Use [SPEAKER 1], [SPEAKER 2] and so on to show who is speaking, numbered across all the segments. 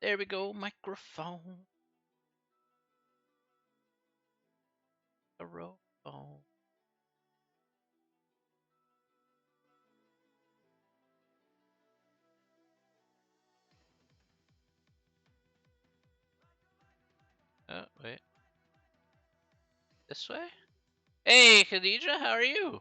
[SPEAKER 1] There we go. Microphone. Microphone. Oh, wait. This way? Hey, Khadija, how are you?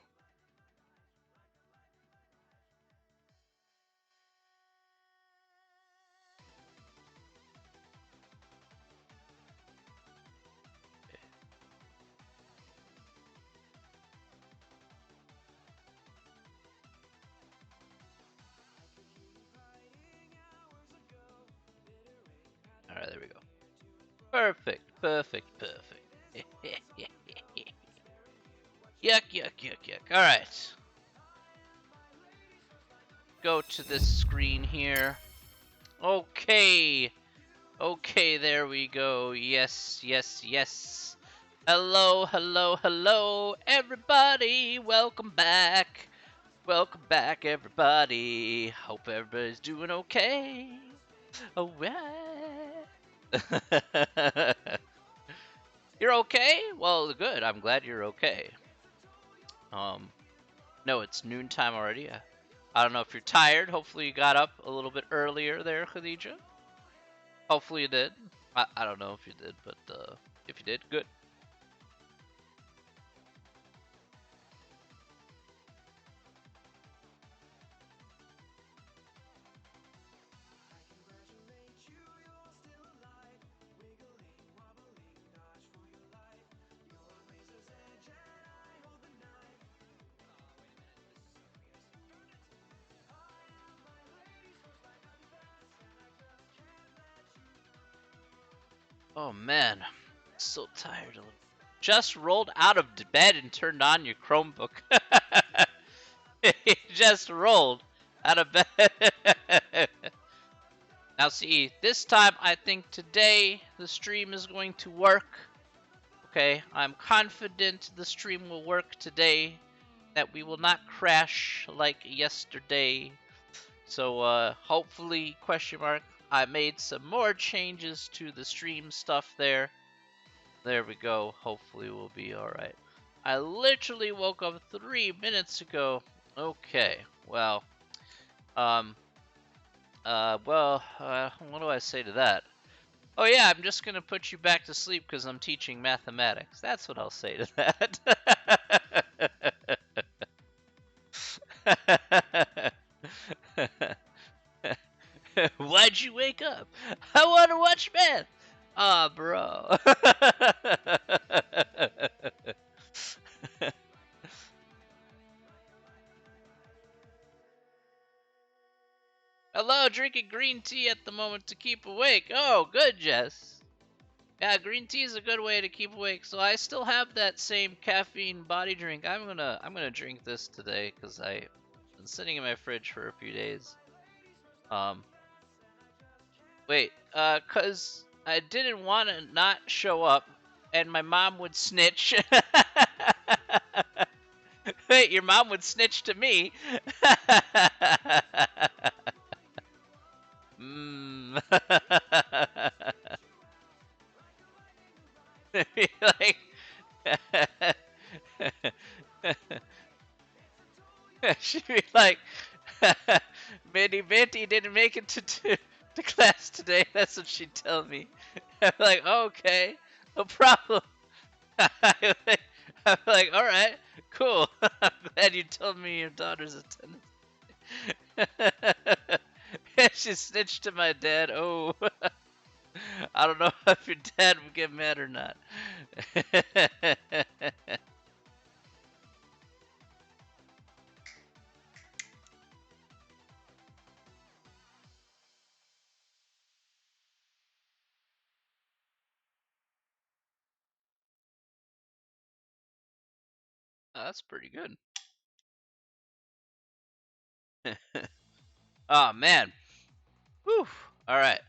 [SPEAKER 1] Alright, there we go. Perfect, perfect, perfect. Yuck, yuck, yuck, yuck. Alright. Go to this screen here. Okay. Okay, there we go. Yes, yes, yes. Hello, hello, hello, everybody. Welcome back. Welcome back, everybody. Hope everybody's doing okay. Alright. You're okay? Well, good. I'm glad you're okay. Um, no, it's noontime already. I don't know if you're tired. Hopefully you got up a little bit earlier there, Khadija. Hopefully you did. I don't know if you did, but if you did, good. Oh man, so tired. Just rolled out of bed and turned on your Chromebook. Just rolled out of bed. Now see, this time I think today the stream is going to work. Okay, I'm confident the stream will work today, that we will not crash like yesterday. So hopefully, question mark, I made some more changes to the stream stuff there. There we go. Hopefully we'll be alright. I literally woke up 3 minutes ago. Okay, well, um, what do I say to that? Oh yeah, I'm just gonna put you back to sleep because I'm teaching mathematics. That's what I'll say to that. Why'd you wake up? I want to watch math. Ah, bro. Hello, drinking green tea at the moment to keep awake. Oh, good, Jess. Yeah, green tea is a good way to keep awake. So I still have that same caffeine body drink. I'm gonna drink this today because I've been sitting in my fridge for a few days. Um, wait, cause I didn't want to not show up, and my mom would snitch. Wait, your mom would snitch to me. mm. like, she'd be like, Minnie Minty didn't make it to class today. That's what she'd tell me. I'm like, oh, okay, no problem. I'm like, all right, cool. I'm glad you told me your daughter's attendance. She snitched to my dad. Oh, I don't know if your dad would get mad or not. Oh, that's pretty good. Oh man. Whew. All right.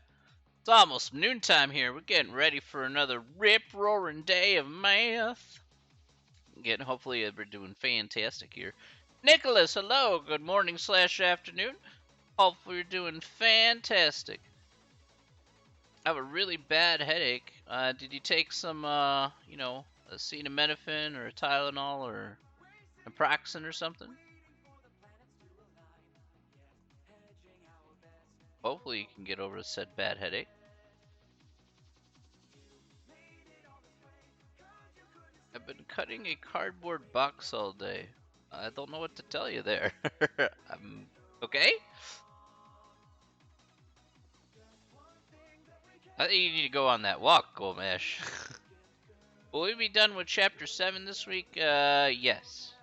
[SPEAKER 1] It's almost noontime here. We're getting ready for another rip-roaring day of math. Hopefully we're doing fantastic here. Nicholas, hello. Good morning / afternoon. Hopefully you're doing fantastic. I have a really bad headache. Did you take some, acetaminophen or Tylenol or naproxen or something? Hopefully you can get over said bad headache. I've been cutting a cardboard box all day. I don't know what to tell you there. Okay? I think you need to go on that walk, Golmash. Will we be done with Chapter 7 this week? Yes.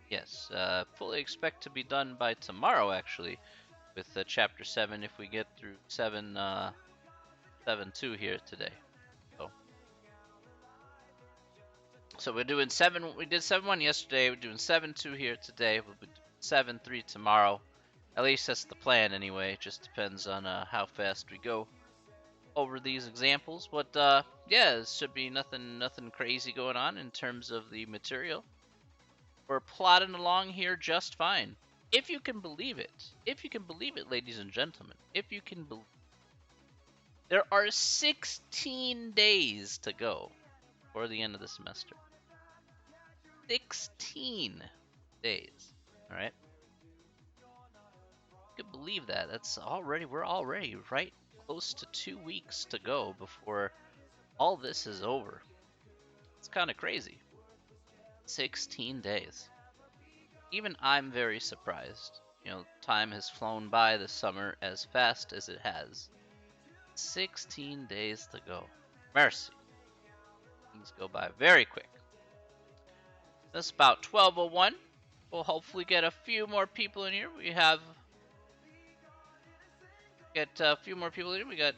[SPEAKER 1] Yes. Fully expect to be done by tomorrow, actually, with Chapter 7 if we get through 7.2 here today. So we're doing 7. We did 7.1 yesterday. We're doing 7.2 here today. We'll be doing 7.3 tomorrow. At least that's the plan, anyway. It just depends on how fast we go over these examples. But yeah, it should be nothing crazy going on in terms of the material. We're plodding along here just fine. If you can believe it. If you can believe it, ladies and gentlemen. If you can believe there are 16 days to go for the end of the semester. 16 days. All right. You can believe that. We're already right close to 2 weeks to go before all this is over. It's kind of crazy. 16 days. Even I'm very surprised. Time has flown by this summer as fast as it has. 16 days to go. Mercy. Things go by very quick. That's about 12:01. We'll hopefully get a few more people in here. We a few more people in here. We got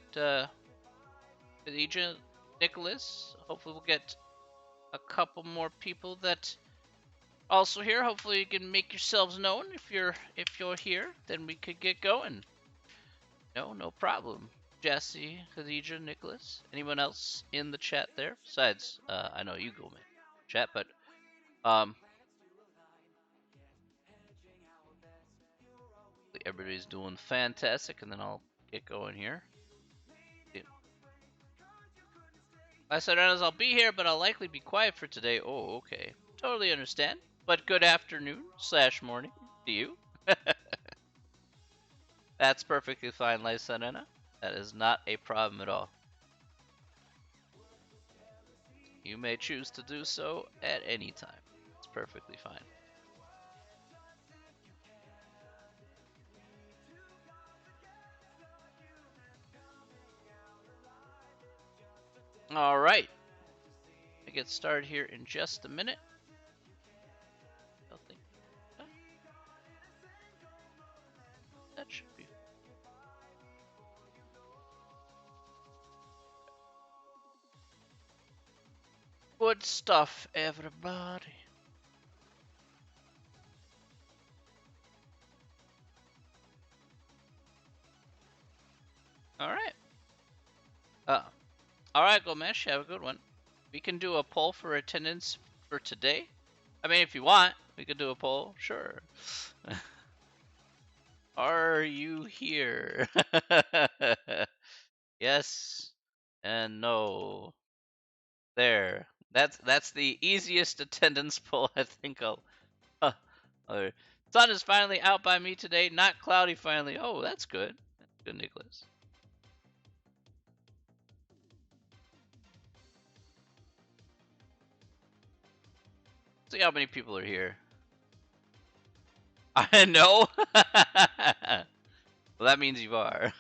[SPEAKER 1] Khadija, Nicholas. Hopefully we'll get a couple more people that also here. Hopefully you can make yourselves known. If you're here, then we could get going. No problem. Jesse, Khadija, Nicholas. Anyone else in the chat there? Besides, I know you go in chat, but everybody's doing fantastic, and then I'll get going here. I said, I'll be here, but I'll likely be quiet for today. Oh, okay. Totally understand. But good afternoon / morning to you. That's perfectly fine, Lysanena. That is not a problem at all. You may choose to do so at any time. It's perfectly fine. All right. I get started here in just a minute. That should be. Good stuff, everybody. All right. All right, Gomesh, have a good one. We can do a poll for attendance for today. I mean, if you want, we could do a poll. Sure. Are you here? Yes and no. There. That's the easiest attendance poll I think I'll. Sun is finally out by me today. Not cloudy finally. Oh, that's good. That's good, Nicholas. See how many people are here. I know. Well, that means you are.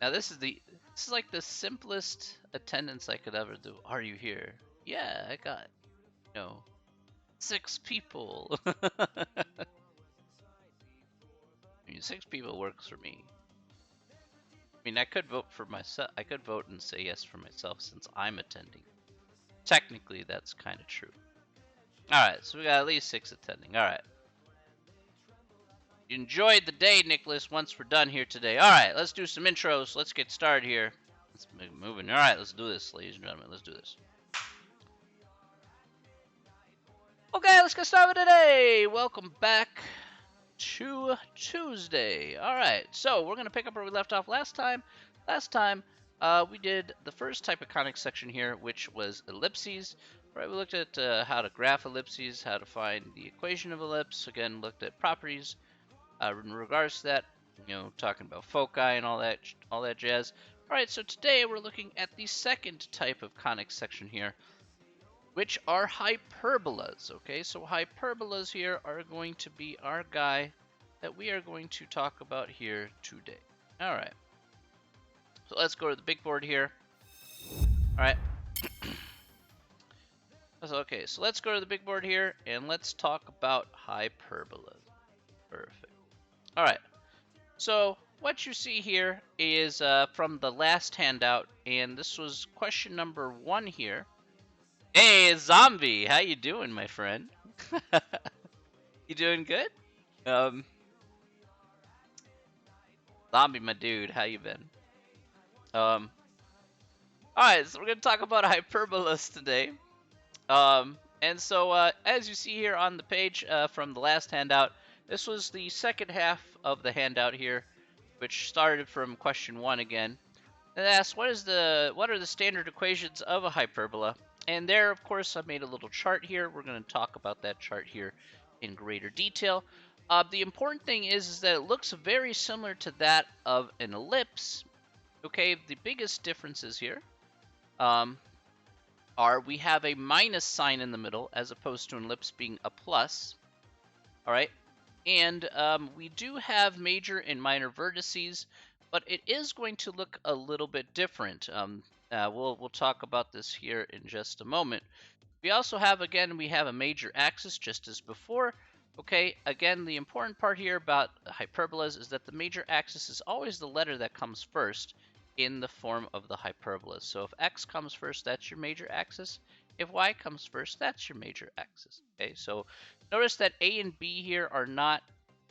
[SPEAKER 1] Now this is like the simplest attendance I could ever do. Are you here? Yeah, I got 6 people. I mean, 6 people works for me. I mean, I could vote for myself. I could vote and say yes for myself since I'm attending. Technically, that's kind of true. All right, so we got at least 6 attending. All right. You enjoyed the day, Nicholas, once we're done here today. All right, let's do some intros. Let's get started here. Let's make it moving. All right, let's do this, ladies and gentlemen. Let's do this. Okay, let's get started today. Welcome back to Tuesday. All right, so we're gonna pick up where we left off last time. Last time, we did the first type of conic section here, which was ellipses. Right, we looked at how to graph ellipses, how to find the equation of ellipse. Again, looked at properties in regards to that. You know, talking about foci and all that jazz. All right, so today we're looking at the second type of conic section here, which are hyperbolas. Okay, so hyperbolas here are going to be our guy that we are going to talk about here today. All right, so let's go to the big board here. All right. Okay, so let's go to the big board here and let's talk about hyperbolas. Perfect. All right, so what you see here is from the last handout, and this was question number 1 here. Hey, Zombie, how you doing, my friend? You doing good? Zombie, my dude, how you been? Alright, so we're gonna talk about hyperbolas today. And so, as you see here on the page from the last handout, this was the second half of the handout here, which started from question 1 again. It asks, what are the standard equations of a hyperbola? And there, of course, I made a little chart here. We're going to talk about that chart here in greater detail. The important thing is that it looks very similar to that of an ellipse. Okay, the biggest differences here are we have a minus sign in the middle as opposed to an ellipse being a plus. All right, and we do have major and minor vertices, but it is going to look a little bit different. We'll talk about this here in just a moment. We also have, again, we have a major axis just as before. Okay, again, the important part here about hyperbolas is that the major axis is always the letter that comes first in the form of the hyperbolas. So if x comes first, that's your major axis. If y comes first, that's your major axis. Okay, so notice that a and b here are not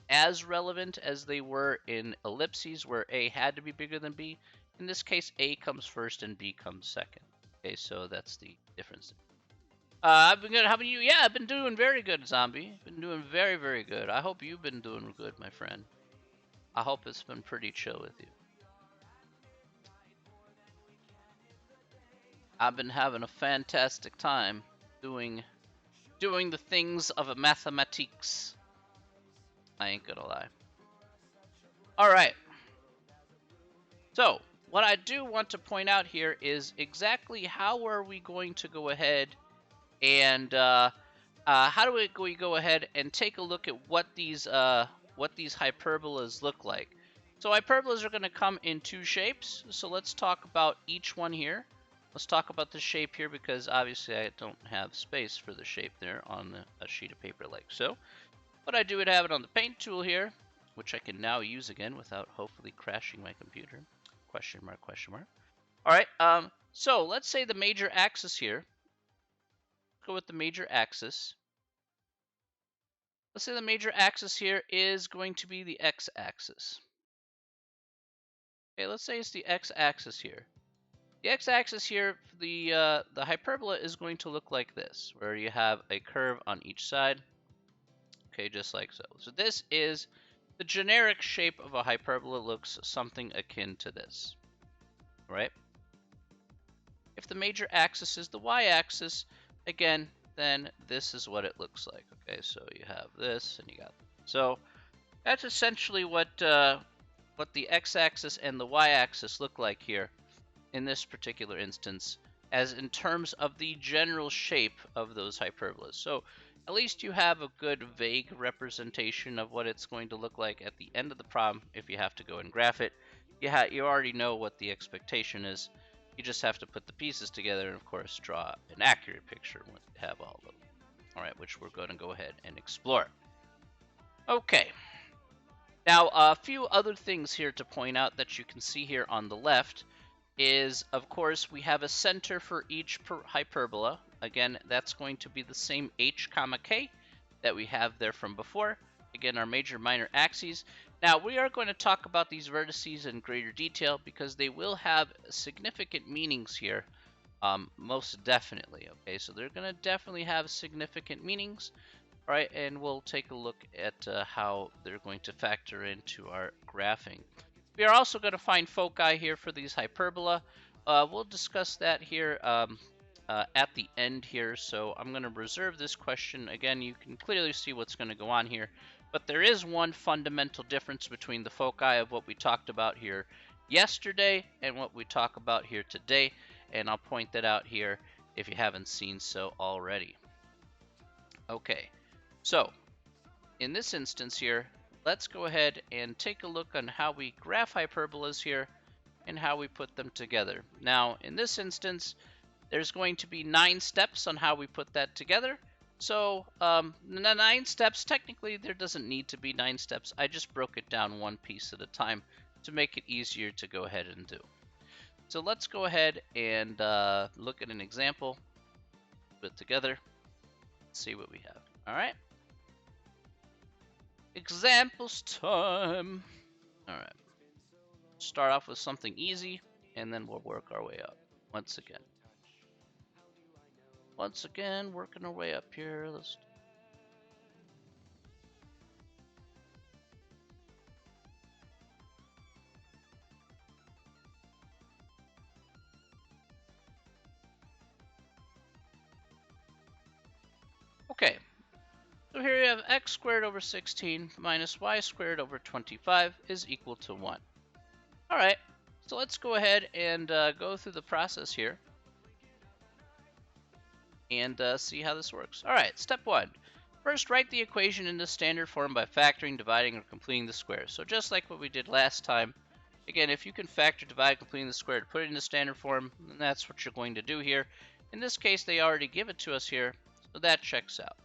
[SPEAKER 1] as relevant as they were in ellipses where a had to be bigger than b. In this case, a comes first and b comes second. Okay, so that's the difference. I've been good. How about you? Yeah, I've been doing very good, Zombie. Been doing very, very good. I hope you've been doing good, my friend. I hope it's been pretty chill with you. I've been having a fantastic time doing the things of a mathematics. I ain't gonna lie. All right. So, what I do want to point out here is exactly how are we going to go ahead and how do we go ahead and take a look at what these hyperbolas look like. So hyperbolas are going to come in 2 shapes. So let's talk about each one here. Let's talk about the shape here because obviously I don't have space for the shape there on a sheet of paper like so. What I do would have it on the paint tool here, which I can now use again without hopefully crashing my computer. Question mark, question mark. All right, so let's say the major axis here. Go with the major axis. Let's say the major axis here is going to be the x-axis. Okay, let's say it's the x-axis here. The x-axis here, the hyperbola is going to look like this, where you have a curve on each side. Okay, just like so. So this is the generic shape of a hyperbola. Looks something akin to this, right? If the major axis is the y-axis, again, then this is what it looks like. Okay, so you have this and you got that. So that's essentially what the x-axis and the y-axis look like here in this particular instance, as in terms of the general shape of those hyperbolas. So at least you have a good vague representation of what it's going to look like at the end of the problem. If you have to go and graph it, you already know what the expectation is. You just have to put the pieces together and, of course, draw an accurate picture when you have all of them. All right, which we're going to go ahead and explore. Okay. Now, a few other things here to point out that you can see here on the left is, of course, we have a center for each hyperbola. Again, that's going to be the same h comma k that we have there from before. Again, our major minor axes. Now, we are going to talk about these vertices in greater detail because they will have significant meanings here, most definitely. Okay, so they're going to definitely have significant meanings, right? And we'll take a look at how they're going to factor into our graphing. We are also going to find foci here for these hyperbola. We'll discuss that here at the end here, so I'm going to reserve this question. Again, you can clearly see what's going to go on here, but there is one fundamental difference between the foci of what we talked about here yesterday and what we talk about here today, and I'll point that out here if you haven't seen so already. Okay, so in this instance here, let's go ahead and take a look on how we graph hyperbolas here and how we put them together. Now, in this instance, there's going to be 9 steps on how we put that together. So, 9 steps, technically there doesn't need to be 9 steps. I just broke it down one piece at a time to make it easier to go ahead and do. So let's go ahead and look at an example, put it together, see what we have. All right. Examples time. All right. Start off with something easy, and then we'll work our way up once again. Working our way up here. Okay, so here you have x squared over 16 minus y squared over 25 is equal to 1. All right, so let's go ahead and go through the process here and see how this works. All right, step 1. First, write the equation in the standard form by factoring, dividing, or completing the square. So just like what we did last time, again, if you can factor, divide, completing the square to put it in the standard form, then that's what you're going to do here. In this case, they already give it to us here, so that checks out.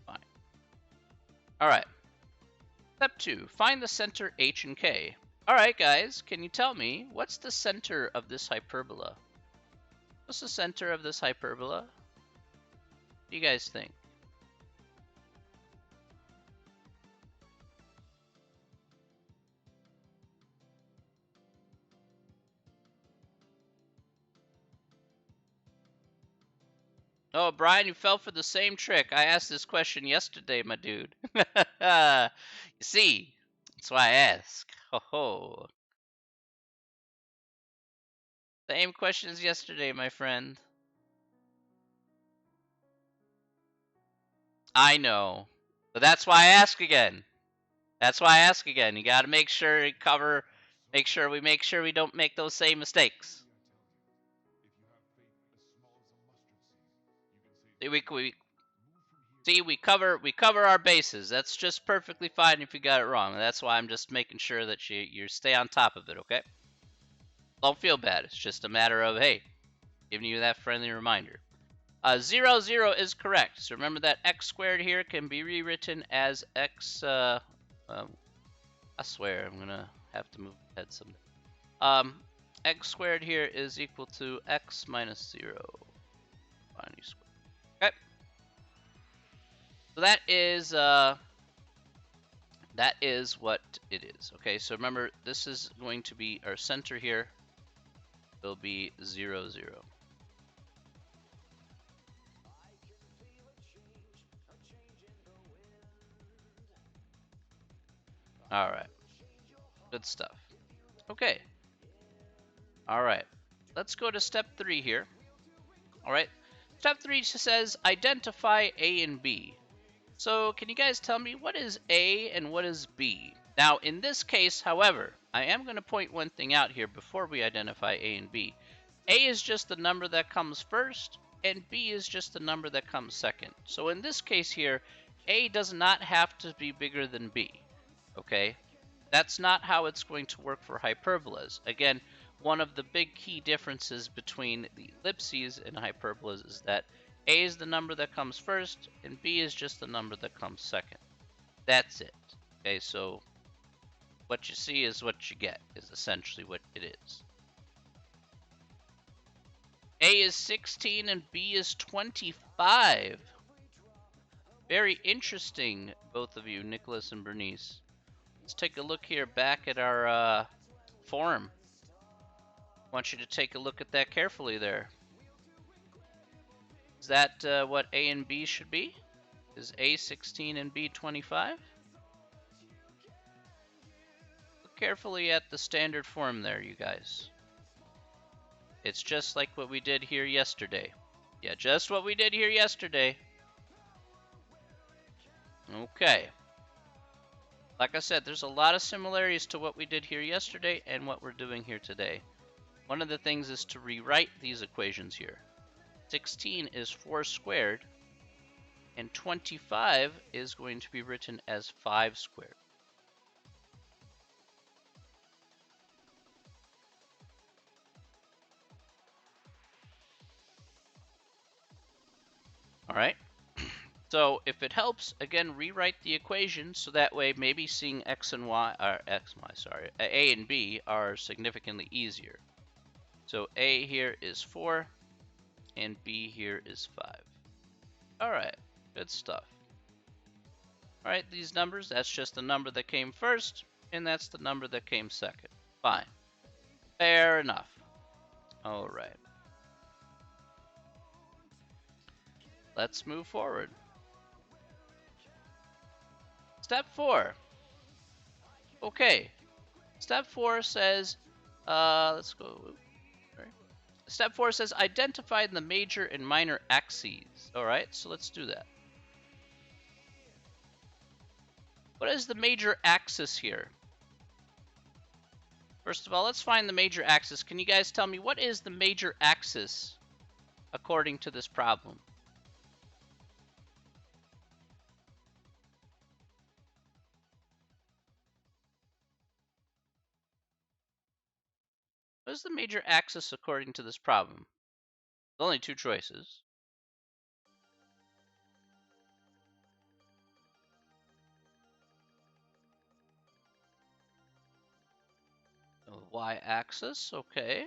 [SPEAKER 1] Fine. All right. Step 2. Find the center h and k. All right, guys, can you tell me what's the center of this hyperbola? What's the center of this hyperbola? What do you guys think? Oh, Brian, you fell for the same trick. I asked this question yesterday, my dude. You see, that's why I ask. Ho ho. Same question as yesterday, my friend. I know. But that's why I ask again. That's why I ask again. You got to make sure you cover, make sure we don't make those same mistakes. We cover our bases. That's just perfectly fine if you got it wrong. That's why I'm just making sure that you stay on top of it, okay? Don't feel bad. It's just a matter of, hey, giving you that friendly reminder. 0, 0 is correct. So remember that x squared here can be rewritten as x, I swear I'm going to have to move ahead someday. X squared here is equal to x minus 0. Okay. So that is what it is. Okay, so remember, this is going to be our center here. Will be 0, 0. All right. Good stuff. Okay. All right. Let's go to step 3 here. All right. Step 3 says identify A and B. So can you guys tell me what is A and what is B? Now, in this case, however, I am going to point one thing out here before we identify A and B. A is just the number that comes first, and B is just the number that comes second. So in this case here, A does not have to be bigger than B, okay? That's not how it's going to work for hyperbolas. Again, one of the big key differences between the ellipses and hyperbolas is that A is the number that comes first, and B is just the number that comes second. That's it. Okay, so what you see is what you get, is essentially what it is. A is 16 and B is 25. Very interesting, both of you, Nicholas and Bernice. let's take a look here back at our form. I want you to take a look at that carefully there. Is that what A and B should be? Is A 16 and B 25? Look carefully at the standard form there, you guys. It's just like what we did here yesterday. Yeah, just what we did here yesterday. Okay. Like I said, there's a lot of similarities to what we did here yesterday and what we're doing here today. One of the things is to rewrite these equations here. 16 is 4 squared, and 25 is going to be written as 5 squared. All right. So if it helps, again, rewrite the equation so that way maybe seeing x and y, or A and B are significantly easier. So A here is 4, and B here is 5. All right, good stuff. All right, these numbers, that's just the number that came first, and that's the number that came second. Fine. Fair enough. All right. Let's move forward. Step 4. Okay. Step 4 says, let's go. Step 4 says identify the major and minor axes. All right, so let's do that. What is the major axis here? First of all, let's find the major axis. Can you guys tell me what is the major axis according to this problem? What is the major axis according to this problem? There's only 2 choices. The y-axis, okay.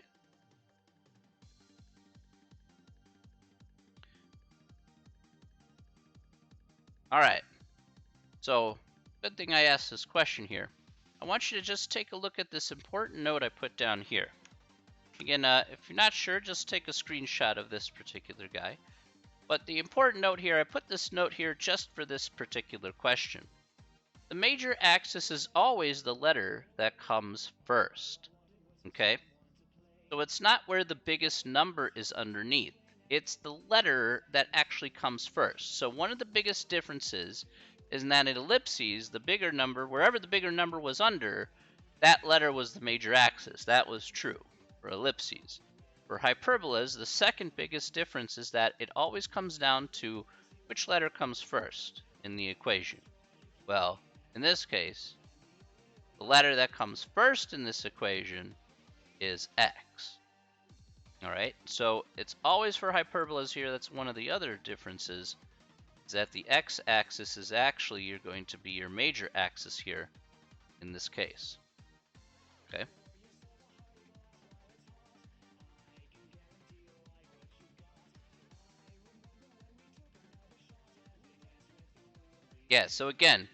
[SPEAKER 1] All right. So, good thing I asked this question here. I want you to just take a look at this important note I put down here. Again, if you're not sure, just take a screenshot of this particular guy. But the important note here, I put this note here just for this particular question. The major axis is always the letter that comes first, okay? So it's not where the biggest number is underneath. It's the letter that actually comes first. So one of the biggest differences is that in ellipses, the bigger number, wherever the bigger number was under, that letter was the major axis. That was true for ellipses. For hyperbolas, the second biggest difference is that it always comes down to which letter comes first in the equation. Well, in this case, the letter that comes first in this equation is x. All right, so it's always for hyperbolas here. That's one of the other differences, is that the x-axis is actually going to be your major axis here in this case. Okay. Yeah, so again,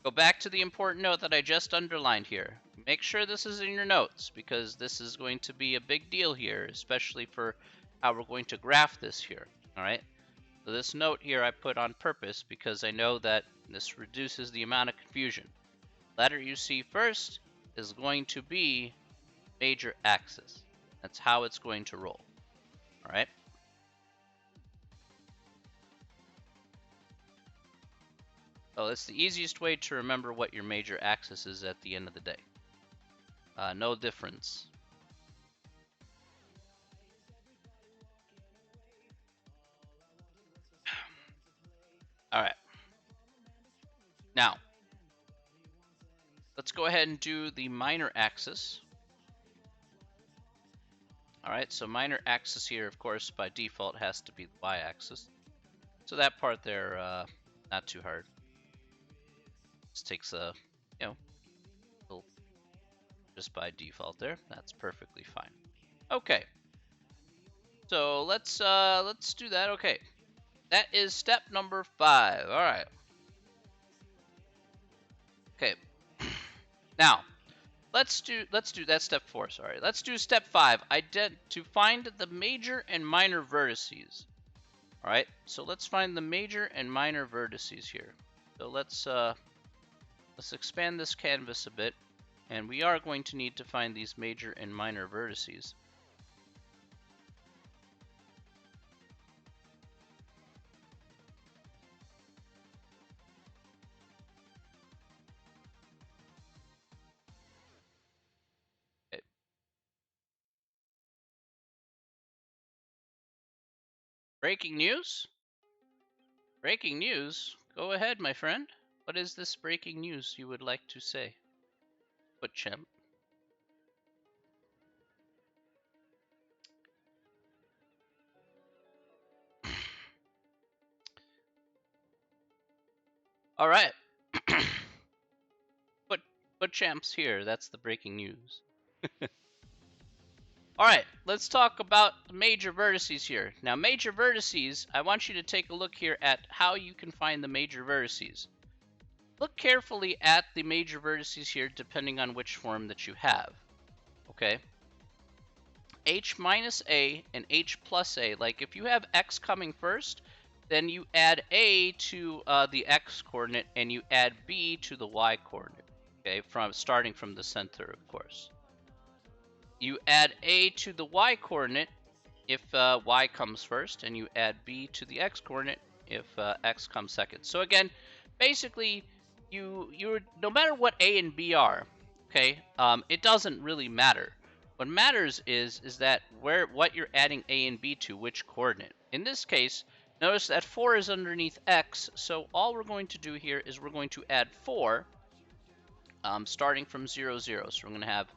[SPEAKER 1] go back to the important note that I just underlined here. Make sure this is in your notes because this is going to be a big deal here, especially for how we're going to graph this here. All right. So this note here I put on purpose because I know that this reduces the amount of confusion. Letter you see first is going to be major axis. That's how it's going to roll. All right. So it's the easiest way to remember what your major axis is at the end of the day. No difference. All right. Now, let's go ahead and do the minor axis. All right, so minor axis here, of course, by default has to be the y-axis. So that part there, not too hard. Just takes a, little, just by default there. That's perfectly fine. Okay. So let's do that. Okay. That is step number 5. All right. Okay. Now, let's do that step 4. Sorry, let's do step 5. To find the major and minor vertices. All right, so let's find the major and minor vertices here. So let's expand this canvas a bit, and we are going to need to find these major and minor vertices. Okay. Breaking news? Breaking news? Go ahead, my friend. What is this breaking news you would like to say? But chimp. All right. But champ's here. That's the breaking news. All right, let's talk about the major vertices here. Now, major vertices, I want you to take a look here at how you can find the major vertices. Look carefully at the major vertices here depending on which form that you have. Okay? H minus A and H plus A. Like if you have X coming first, then you add A to the X coordinate and you add B to the Y coordinate. Okay, starting from the center, of course. You add A to the Y coordinate if Y comes first, and you add B to the X coordinate if X comes second. So again, basically, you no matter what A and B are, okay, it doesn't really matter. What matters is that what you're adding A and B to, which coordinate. In this case, notice that 4 is underneath X, so all we're going to do here is we're going to add 4, starting from 0, 0. So we're going to have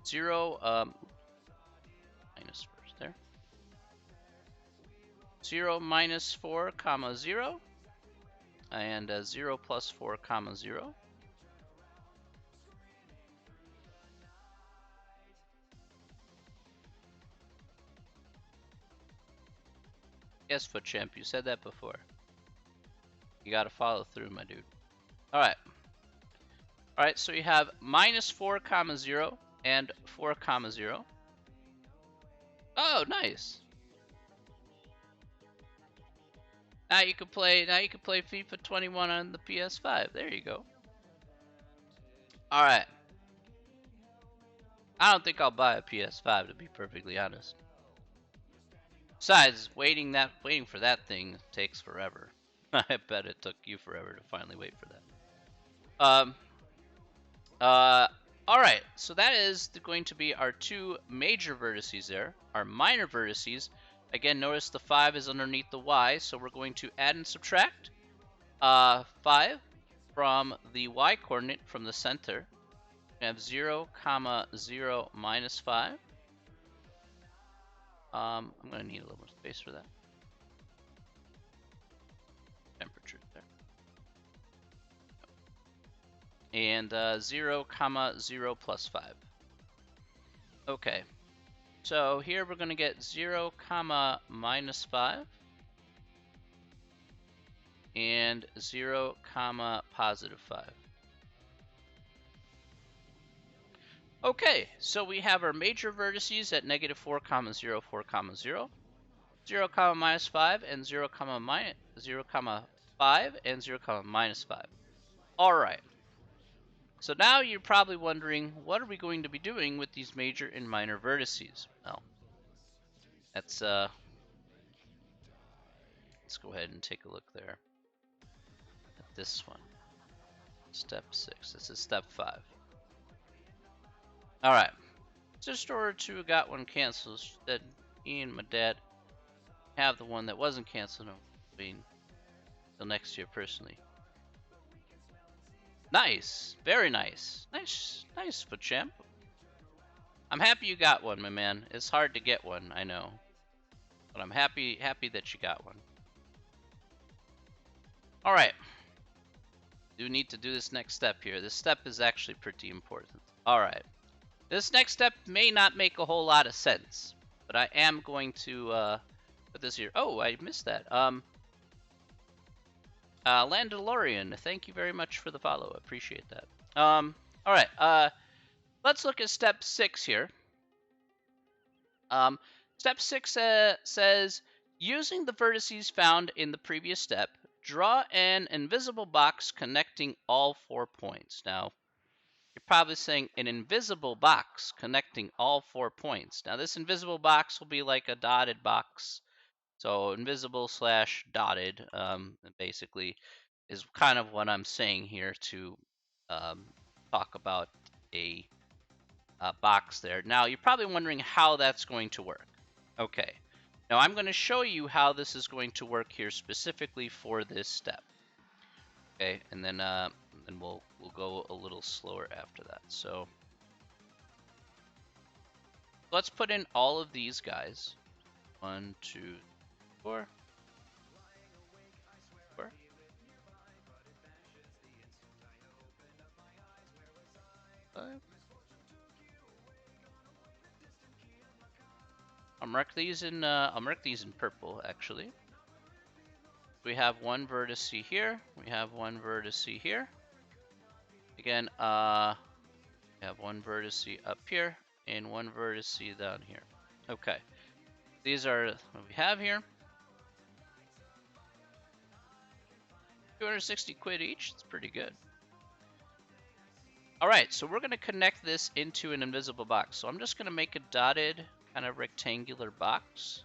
[SPEAKER 1] 0 minus first there. 0 minus 4 comma 0 and 0 plus 4 comma 0. Yes, FootChamp, you said that before. You gotta follow through, my dude. Alright. Alright, so you have minus 4 comma 0 and 4 comma 0. Oh, nice. Now you can play FIFA 21 on the PS5. There you go. Alright. I don't think I'll buy a PS5, to be perfectly honest. Besides, waiting for that thing takes forever. I bet it took you forever to finally wait for that. Alright, so that is going to be our 2 major vertices there. Our minor vertices, again, notice the 5 is underneath the Y, so we're going to add and subtract 5 from the Y coordinate from the center. We have 0, comma 0 minus 5. I'm going to need a little more space for that. Temperature there. And 0, comma 0 plus 5. Okay. So here we're going to get 0, comma minus 5. And 0, comma positive 5. Okay, so we have our major vertices at negative 4, comma 0, 4, comma 0. 0, comma minus 5, and 0, comma 0, comma 5, and 0, comma minus 5. Alright. So now you're probably wondering, what are we going to be doing with these major and minor vertices? Well, let's go ahead and take a look there at this one. Step 6. This is step 5. Alright. Sister Order 2 got one canceled. That me and my dad have the one that wasn't canceled. Until next year, personally. Nice. Very nice. Nice, FootChamp. I'm happy you got one, my man. It's hard to get one, I know. But I'm happy that you got one. Alright. Do need to do this next step here. This step is actually pretty important. Alright. This next step may not make a whole lot of sense, but I am going to put this here. Oh, I missed that. Landalorian, thank you very much for the follow. Appreciate that. All All right, let's look at step 6 here. Step 6 says, using the vertices found in the previous step, draw an invisible box connecting all 4 points. Now, you're probably saying an invisible box connecting all 4 points. Now, this invisible box will be like a dotted box. So invisible slash dotted, basically, is kind of what I'm saying here to talk about a box there. Now, you're probably wondering how that's going to work. Okay. Now, I'm going to show you how this is going to work here specifically for this step. Okay, and then we'll go a little slower after that. So let's put in all of these guys. 1, 2, 4. 4. Five. I'll mark these in purple actually. We have one vertex here. We have one vertex here. Again, we have one vertex up here and one vertex down here. Okay, these are what we have here. 260 quid each. It's pretty good. All right, so we're going to connect this into an invisible box. So I'm just going to make a dotted kind of rectangular box,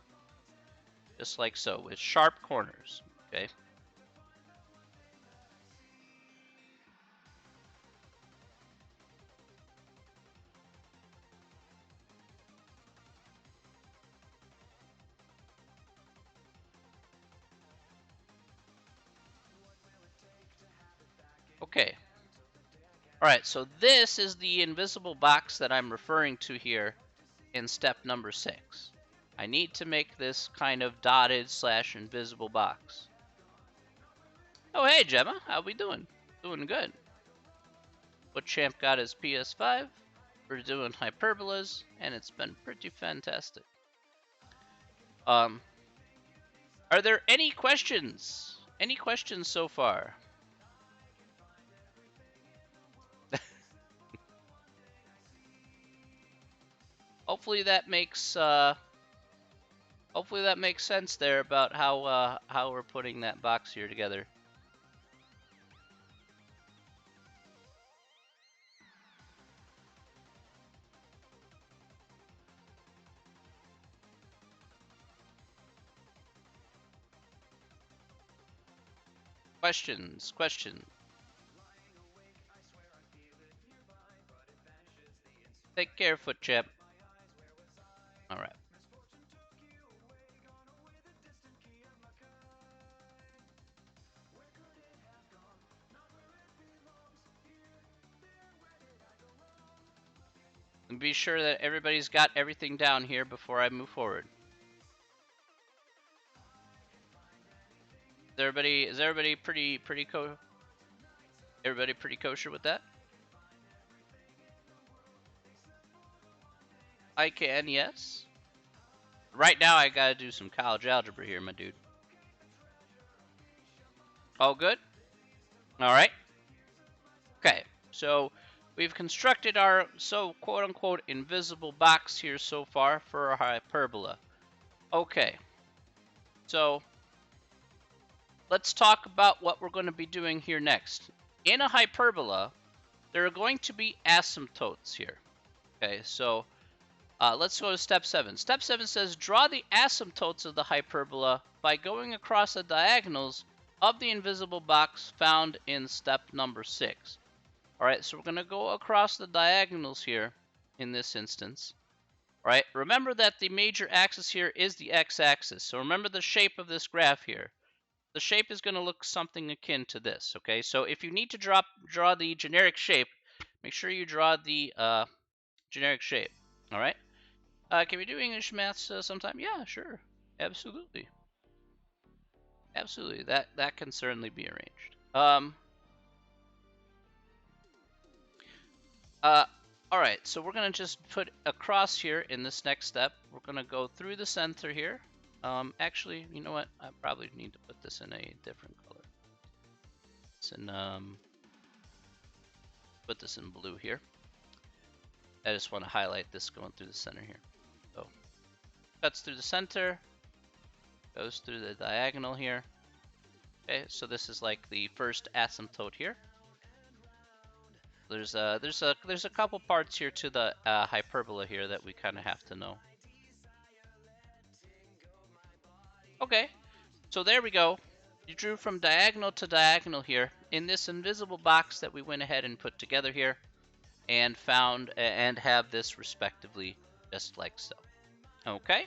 [SPEAKER 1] just like so, with sharp corners. Okay. Okay. All right, so this is the invisible box that I'm referring to here in step number 6. I need to make this kind of dotted slash invisible box. Oh, hey, Gemma, how we doing? Doing good. What Champ got his PS5. We're doing hyperbolas, and it's been pretty fantastic. Are there any questions? Any questions so far? Hopefully that makes sense there about how we're putting that box here together. Questions? Take care, Foot Champ. All right. And be sure that everybody's got everything down here before I move forward. Is everybody pretty kosher with that? I can, yes. Right now I gotta do some college algebra here, my dude. All good? Alright. Okay, so we've constructed our quote-unquote invisible box here so far for our hyperbola. Okay, so let's talk about what we're going to be doing here next. In a hyperbola, there are going to be asymptotes here. Okay, so let's go to step 7. Step 7 says draw the asymptotes of the hyperbola by going across the diagonals of the invisible box found in step number 6. All right, so we're going to go across the diagonals here in this instance. All right, remember that the major axis here is the x-axis. So remember the shape of this graph here. The shape is going to look something akin to this, okay? So if you need to draw the generic shape, make sure you draw the generic shape, all right? Can we do English maths sometime? Yeah, sure, absolutely. Absolutely, that can certainly be arranged. All right, so we're gonna just put across here in this next step. We're gonna go through the center here. Actually, you know what? I probably need to put this in a different color. It's in put this in blue here. I just want to highlight this going through the center here. So cuts through the center, goes through the diagonal here. Okay, so this is like the first asymptote here. There's a couple parts here to the hyperbola here that we kind of have to know. Okay, so there we go. You drew from diagonal to diagonal here in this invisible box that we went ahead and put together here, and found and have this respectively, just like so. Okay,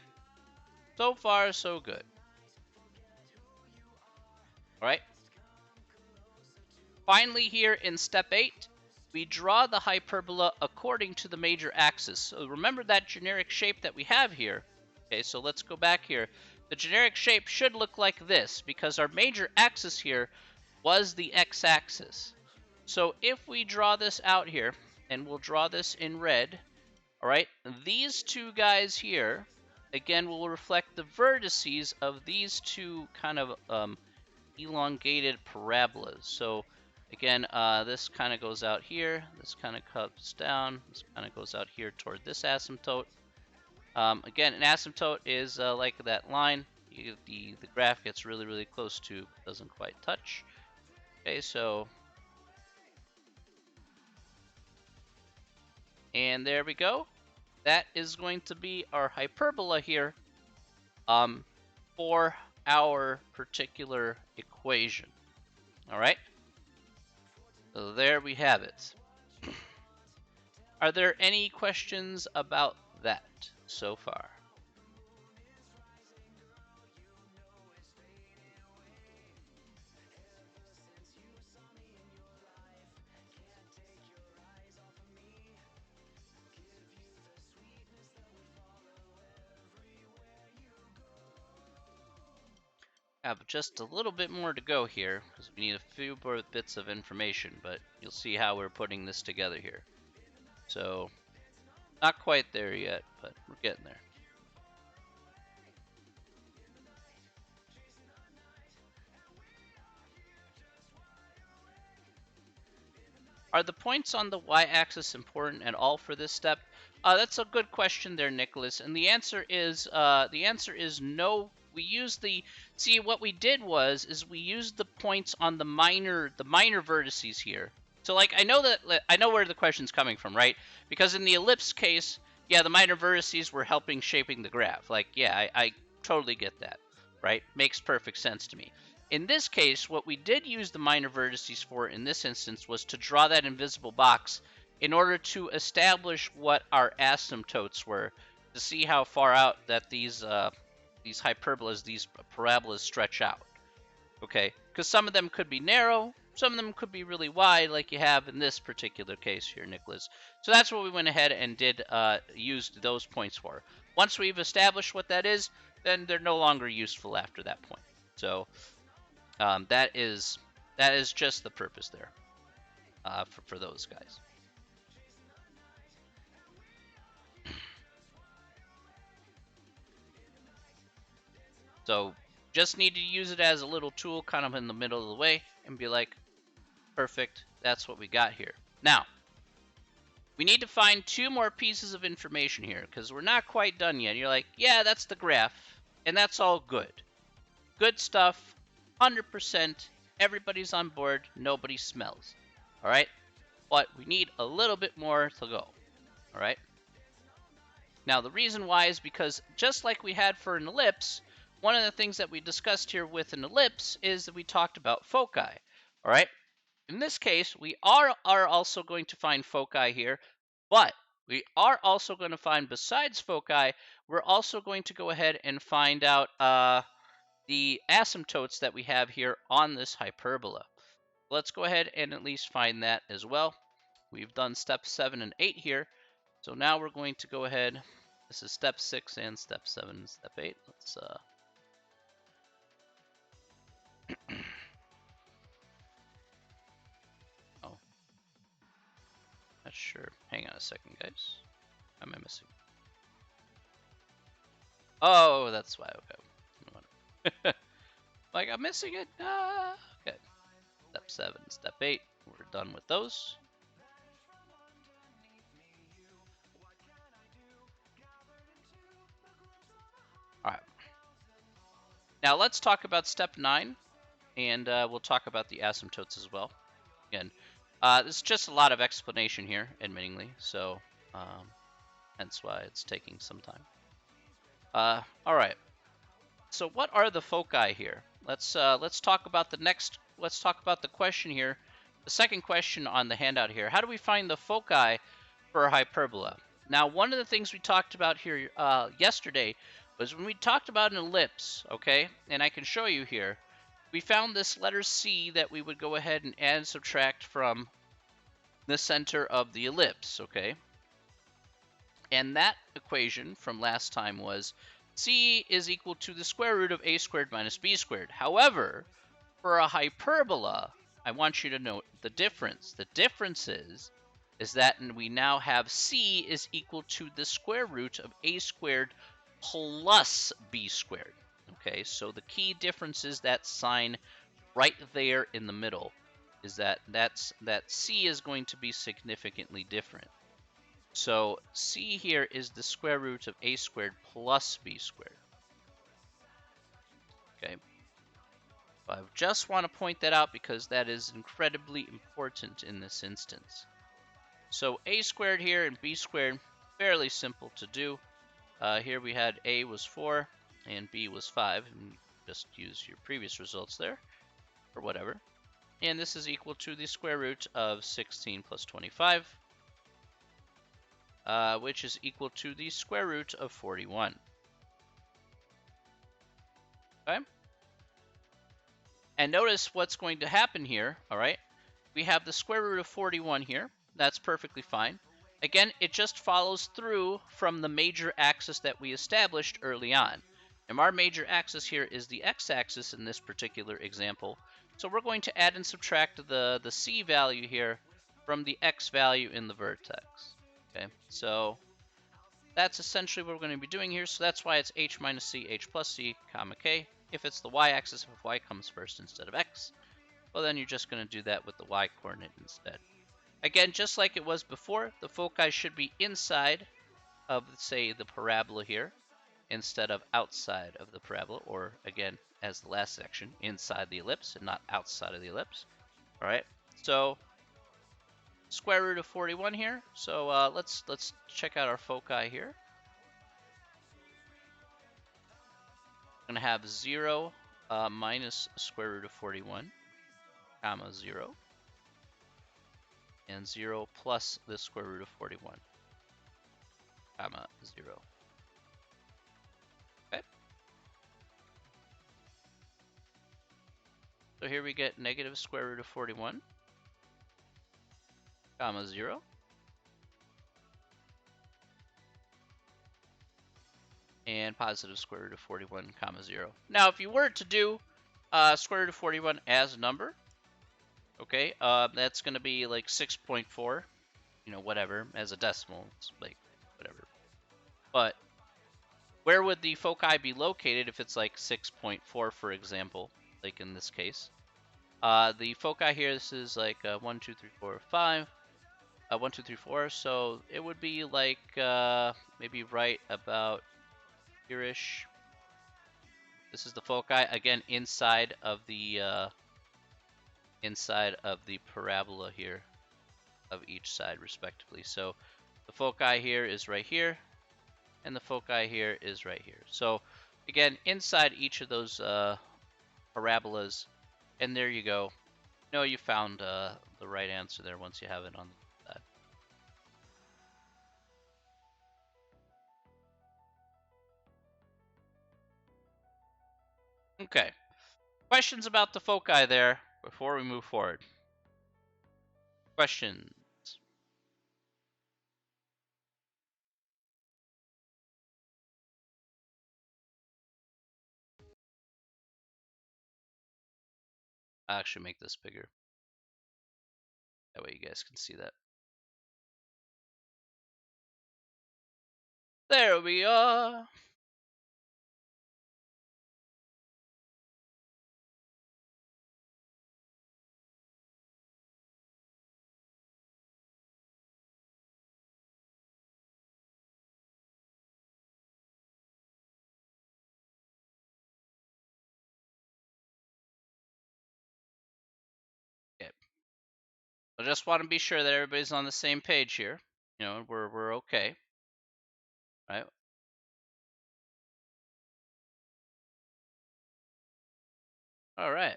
[SPEAKER 1] so far so good. All right. Finally, here in step 8, we draw the hyperbola according to the major axis. So remember that generic shape that we have here. Okay, so let's go back here. The generic shape should look like this because our major axis here was the x-axis. So if we draw this out here, and we'll draw this in red, all right, these two guys here, again, will reflect the vertices of these two kind of elongated parabolas. So again, this kind of goes out here, this kind of comes down, this kind of goes out here toward this asymptote. Again, an asymptote is like that line. The graph gets really, really close to, doesn't quite touch. Okay, so, and there we go. That is going to be our hyperbola here for our particular equation. All right, so there we have it. Are there any questions about that so far? Have just a little bit more to go here because we need a few more bits of information, but you'll see how we're putting this together here. So, not quite there yet, but we're getting there. Are the points on the y-axis important at all for this step? That's a good question there, Nicholas. And the answer is no. We used what we did is we used the points on the minor vertices here. So like I know where the question's coming from, right? Because in the ellipse case, yeah, the minor vertices were helping shaping the graph. Like, yeah, I totally get that, right? Makes perfect sense to me. In this case, what we did use the minor vertices for in this instance was to draw that invisible box in order to establish what our asymptotes were, to see how far out that these hyperbolas, these parabolas stretch out. Okay, because some of them could be narrow, some of them could be really wide, like you have in this particular case here, Nicholas. So that's what we went ahead and did used those points for. Once we've established what that is, then they're no longer useful after that point. So that is just the purpose there for those guys. So just need to use it as a little tool kind of in the middle of the way and be like, perfect, that's what we got here. Now, we need to find 2 more pieces of information here because we're not quite done yet. You're like, yeah, that's the graph, and that's all good. Good stuff, 100%, everybody's on board, nobody smells. All right? But we need a little bit more to go. All right? Now, the reason why is because just like we had for an ellipse, one of the things that we discussed here with an ellipse is that we talked about foci. All right? In this case, we are also going to find foci here, but we are also going to find, besides foci, we're also going to go ahead and find out the asymptotes that we have here on this hyperbola. Let's go ahead and at least find that as well. We've done step 7 and 8 here. So now we're going to go ahead. This is step 6 and step 7 and step 8. Let's oh, not sure. Hang on a second, guys. What am I missing? Oh, that's why. Okay. Like I'm missing it. Okay. Step 7, step 8. We're done with those. Now let's talk about step 9, and we'll talk about the asymptotes as well. Again, there's just a lot of explanation here, admittingly, so hence why it's taking some time. All right. So what are the foci here? Let's talk about the next. Let's talk about the question here. The second question on the handout here. How do we find the foci for a hyperbola? Now, one of the things we talked about here yesterday was when we talked about an ellipse, okay? And I can show you here. We found this letter C that we would go ahead and add and subtract from the center of the ellipse, okay? And that equation from last time was C is equal to the square root of a squared minus b squared. However, for a hyperbola, I want you to note the difference. The difference is that we now have C is equal to the square root of a squared plus b squared. Okay, so the key difference is that sign right there in the middle, is that C is going to be significantly different. So C here is the square root of a squared plus b squared. Okay. I just want to point that out because that is incredibly important in this instance. So a squared here and b squared, fairly simple to do. Here we had a was 4 and b was 5. And just use your previous results there, or whatever. And this is equal to the square root of 16 plus 25, which is equal to the square root of 41. Okay? And notice what's going to happen here, all right? We have the square root of 41 here. That's perfectly fine. Again, it just follows through from the major axis that we established early on. And our major axis here is the x-axis in this particular example. So we're going to add and subtract the c value here from the x value in the vertex. Okay, so that's essentially what we're going to be doing here. So that's why it's h minus c, h plus c, comma k. If it's the y-axis, if y comes first instead of x, well, then you're just going to do that with the y-coordinate instead. Again, just like it was before, the foci should be inside of, say, the parabola here, instead of outside of the parabola, or again, as the last section, inside the ellipse and not outside of the ellipse. All right, so square root of 41 here. So let's check out our foci here. We're going to have 0 minus square root of 41, comma 0, and 0 plus the square root of 41, comma 0. Okay. So here we get negative square root of 41, comma 0. And positive square root of 41, comma 0. Now, if you were to do square root of 41 as a number, okay, that's going to be like 6.4, you know, whatever, as a decimal, it's like whatever. But where would the foci be located if it's like 6.4, for example, like in this case? The foci here, this is like 1, 2, 3, 4, 5. 1, 2, 3, 4. So it would be like maybe right about here-ish. This is the foci, again, inside of the parabola here of each side, respectively. So the foci here is right here, and the foci here is right here. So again, inside each of those parabolas, and there you go. You know, you found the right answer there once you have it on the side. Okay. Questions about the foci there before we move forward? Questions? I'll actually make this bigger. That way you guys can see that. There we are. I just want to be sure that everybody's on the same page here. You know, we're okay, right? All right.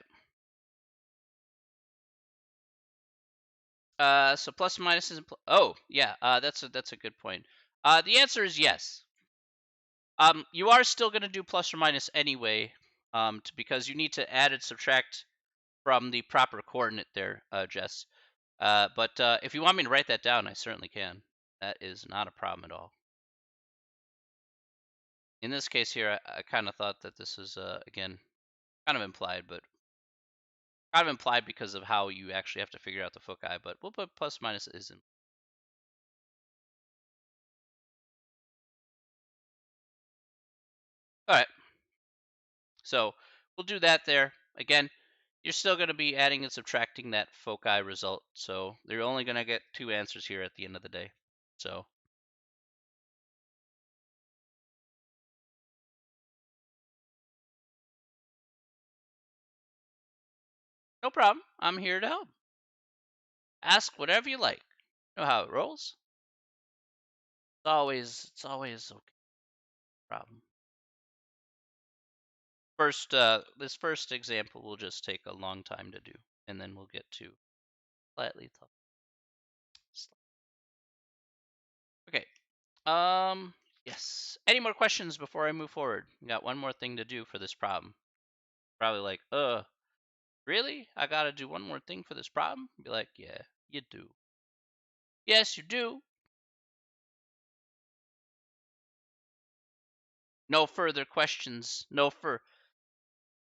[SPEAKER 1] So plus and minus isn't. Oh, yeah. That's a good point. The answer is yes. You are still going to do plus or minus anyway, because you need to add and subtract from the proper coordinate there, Jess. But if you want me to write that down, I certainly can. That is not a problem at all. In this case here, I kind of thought that this was, again, kind of implied, but kind of implied because of how you actually have to figure out the foci, but we'll put plus minus is in. All right, so we'll do that there. Again, you're still going to be adding and subtracting that foci result, so you're only going to get two answers here at the end of the day. So no problem. I'm here to help. Ask whatever you like. You know how it rolls. It's always okay. Problem. First, this first example will just take a long time to do, and then we'll get to slightly tough. Okay. Yes. Any more questions before I move forward? We got one more thing to do for this problem. Probably like, really? I gotta do one more thing for this problem? Be like, yeah, you do. Yes, you do. No further questions.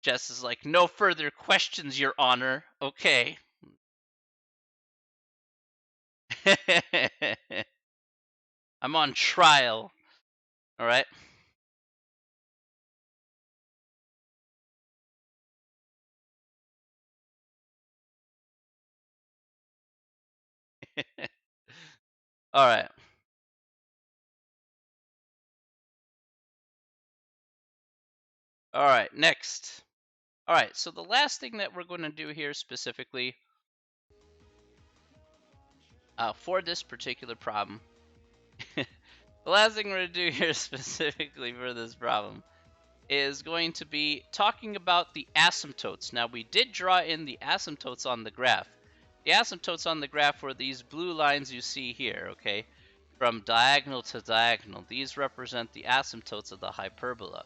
[SPEAKER 1] Jess is like, no further questions, Your Honor. Okay. I'm on trial. All right. All right. All right. Next. All right. So the last thing that we're going to do here specifically, for this particular problem, the last thing we're going to do here specifically for this problem is going to be talking about the asymptotes. Now, we did draw in the asymptotes on the graph. The asymptotes on the graph were these blue lines you see here, okay? From diagonal to diagonal. These represent the asymptotes of the hyperbola.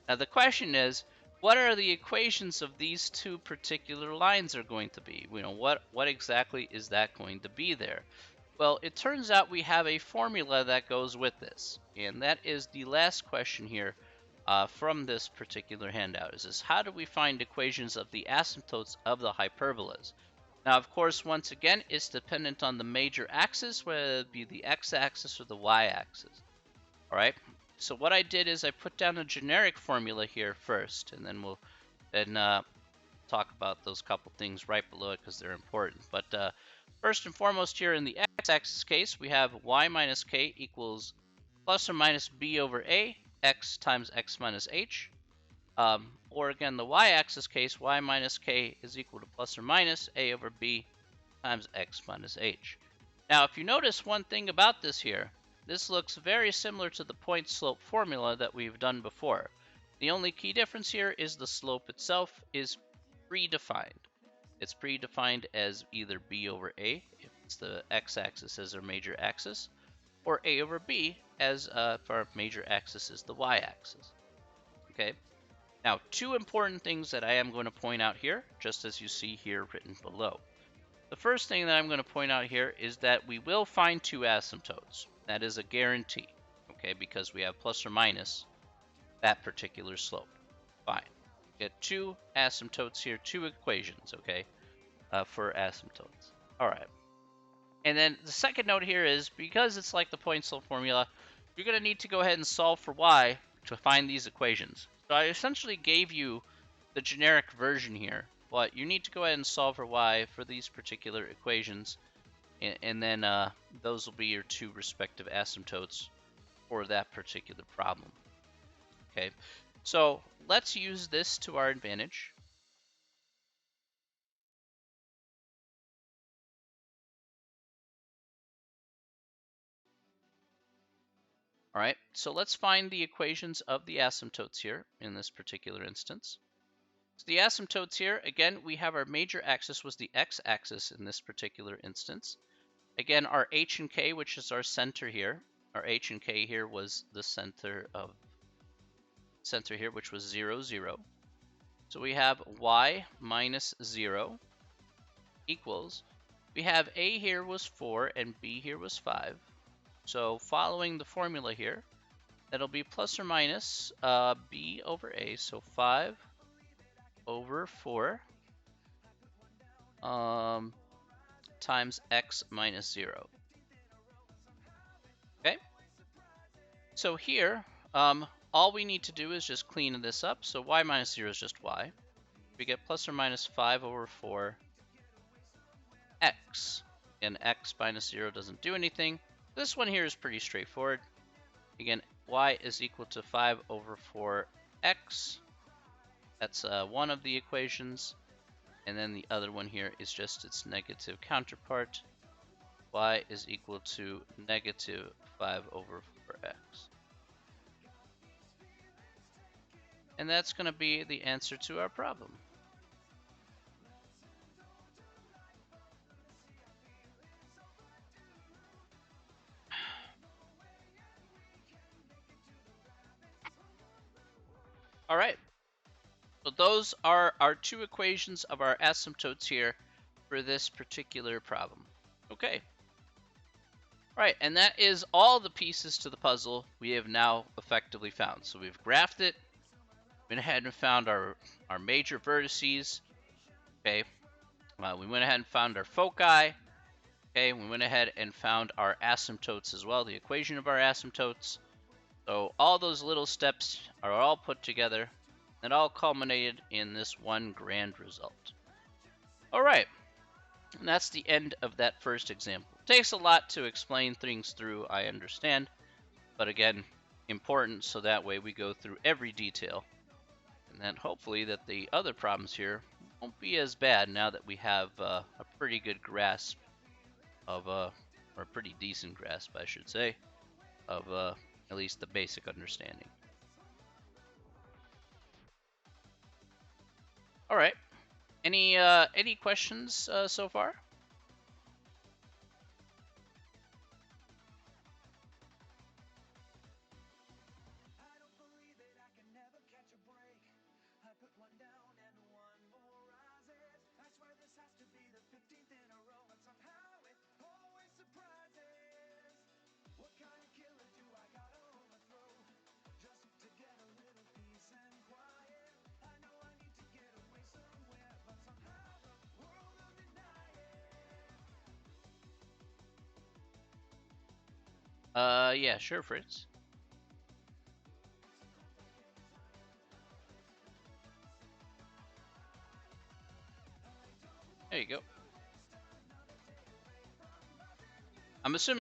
[SPEAKER 1] Now, the question is, what are the equations of these two particular lines are going to be? You know, what exactly is that going to be there? Well, it turns out we have a formula that goes with this, and that is the last question here from this particular handout. Is how do we find equations of the asymptotes of the hyperbolas? Now, of course, once again, it's dependent on the major axis, whether it be the x-axis or the y-axis. All right. So what I did is I put down a generic formula here first, and then we'll talk about those couple things right below it because they're important. But first and foremost here in the x-axis case, we have y minus k equals plus or minus b over a, x times x minus h. Or again, the y-axis case, y minus k is equal to plus or minus a over b times x minus h. Now, if you notice one thing about this here, this looks very similar to the point slope formula that we've done before. The only key difference here is the slope itself is predefined. It's predefined as either b over a, if it's the x-axis as our major axis, or a over b as if our major axis is the y-axis. Okay. Now, two important things that I am going to point out here, just as you see here written below. The first thing that I'm going to point out here is that we will find two asymptotes. That is a guarantee, okay, because we have plus or minus that particular slope. Fine. Get two asymptotes here, two equations, okay, for asymptotes. All right. And then the second note here is because it's like the point slope formula, you're going to need to go ahead and solve for y to find these equations. So I essentially gave you the generic version here, but you need to go ahead and solve for y for these particular equations, and then those will be your two respective asymptotes for that particular problem. Okay, so let's use this to our advantage. All right, so let's find the equations of the asymptotes here in this particular instance. So the asymptotes here, again, we have our major axis was the x-axis in this particular instance. Again, our h and k, which is our center here, our h and k here was the center here, which was 0, 0. So we have y minus 0 equals, we have a here was 4 and b here was 5. So following the formula here, that'll be plus or minus b over a, so 5 over 4 times x minus 0. Okay, so here, all we need to do is just clean this up. So y minus 0 is just y. We get plus or minus 5 over 4 x. And x minus 0 doesn't do anything. This one here is pretty straightforward. Again, y is equal to 5 over 4x. That's one of the equations. And then the other one here is just its negative counterpart. Y is equal to negative 5 over 4x. And that's going to be the answer to our problem. All right. So those are our two equations of our asymptotes here for this particular problem. Okay. All right, and that is all the pieces to the puzzle we have now effectively found. So we've graphed it, went ahead and found our major vertices. Okay. We went ahead and found our foci. Okay, we went ahead and found our asymptotes as well, the equation of our asymptotes. So all those little steps are all put together and all culminated in this one grand result. All right, and that's the end of that first example. It takes a lot to explain things through, I understand, but again, important so that way we go through every detail. And then hopefully that the other problems here won't be as bad now that we have a pretty good grasp of, or a pretty decent grasp, I should say, of at least the basic understanding. All right. Any questions so far? Yeah, sure, Fritz. There you go. I'm assuming